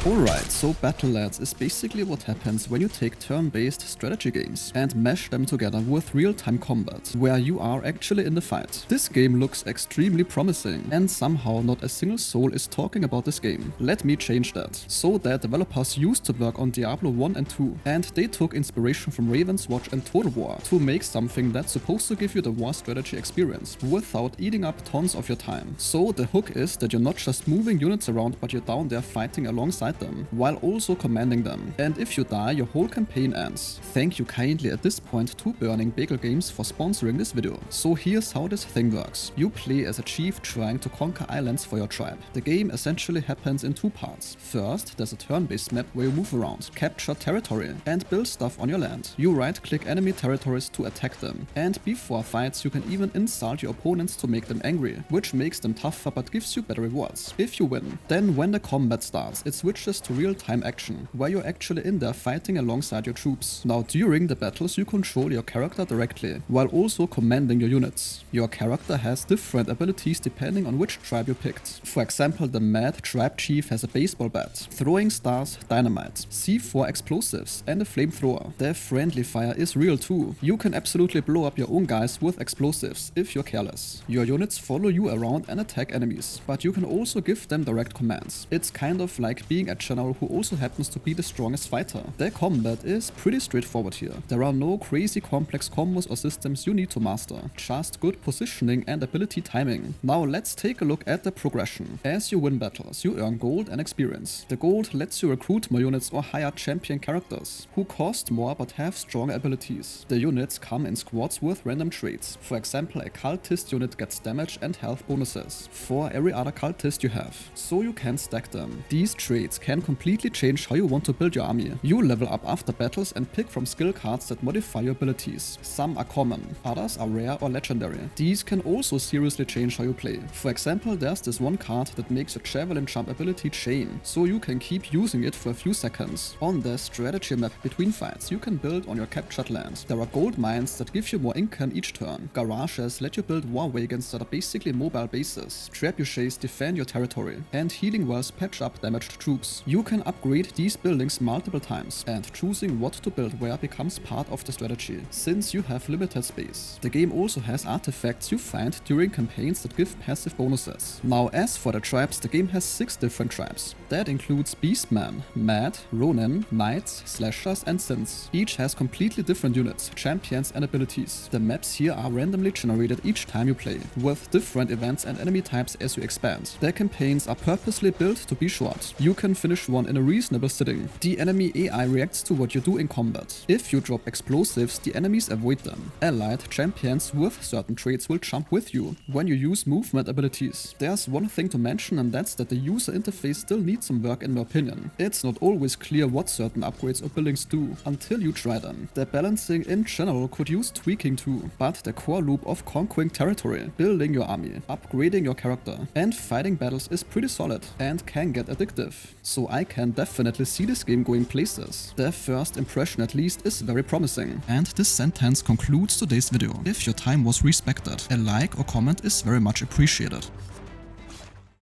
Alright, so Battle Lads is basically what happens when you take turn-based strategy games and mash them together with real-time combat, where you are actually in the fight. This game looks extremely promising, and somehow not a single soul is talking about this game. Let me change that. So the developers used to work on Diablo 1 and 2, and they took inspiration from Raven's Watch and Total War to make something that's supposed to give you the war strategy experience without eating up tons of your time. So the hook is that you're not just moving units around, but you're down there fighting alongside them, while also commanding them. And if you die, your whole campaign ends. Thank you kindly at this point to Burning Bagel Games for sponsoring this video. So here's how this thing works. You play as a chief trying to conquer islands for your tribe. The game essentially happens in two parts. First, there's a turn-based map where you move around, capture territory, and build stuff on your land. You right-click enemy territories to attack them, and before fights you can even insult your opponents to make them angry, which makes them tougher but gives you better rewards if you win. Then when the combat starts, it switches to real-time action, where you're actually in there fighting alongside your troops. Now during the battles you control your character directly, while also commanding your units. Your character has different abilities depending on which tribe you picked. For example, the Mad Tribe Chief has a baseball bat, throwing stars, dynamite, C4 explosives, and a flamethrower. Their friendly fire is real too. You can absolutely blow up your own guys with explosives if you're careless. Your units follow you around and attack enemies, but you can also give them direct commands. It's kind of like being a general who also happens to be the strongest fighter. The combat is pretty straightforward here. There are no crazy complex combos or systems you need to master, just good positioning and ability timing. Now let's take a look at the progression. As you win battles, you earn gold and experience. The gold lets you recruit more units or hire champion characters, who cost more but have stronger abilities. The units come in squads with random traits. For example, a cultist unit gets damage and health bonuses for every other cultist you have, so you can stack them. These traits can completely change how you want to build your army. You level up after battles and pick from skill cards that modify your abilities. Some are common, others are rare or legendary. These can also seriously change how you play. For example, there's this one card that makes your javelin jump ability chain, so you can keep using it for a few seconds. On the strategy map between fights, you can build on your captured land. There are gold mines that give you more income each turn. Garages let you build war wagons that are basically mobile bases. Trebuchets defend your territory, and healing wells patch up damaged troops. You can upgrade these buildings multiple times, and choosing what to build where becomes part of the strategy, since you have limited space. The game also has artifacts you find during campaigns that give passive bonuses. Now as for the tribes, the game has 6 different tribes. That includes Beastmen, Mad, Ronin, Knights, Slashers, and Synths. Each has completely different units, champions, and abilities. The maps here are randomly generated each time you play, with different events and enemy types as you expand. Their campaigns are purposely built to be short. You can finish one in a reasonable sitting. The enemy AI reacts to what you do in combat. If you drop explosives, the enemies avoid them. Allied champions with certain traits will jump with you when you use movement abilities. There's one thing to mention, and that's that the user interface still needs some work in my opinion. It's not always clear what certain upgrades or buildings do until you try them. The balancing in general could use tweaking too, but the core loop of conquering territory, building your army, upgrading your character, and fighting battles is pretty solid and can get addictive. So I can definitely see this game going places. The first impression at least is very promising. And this sentence concludes today's video. If your time was respected, a like or comment is very much appreciated.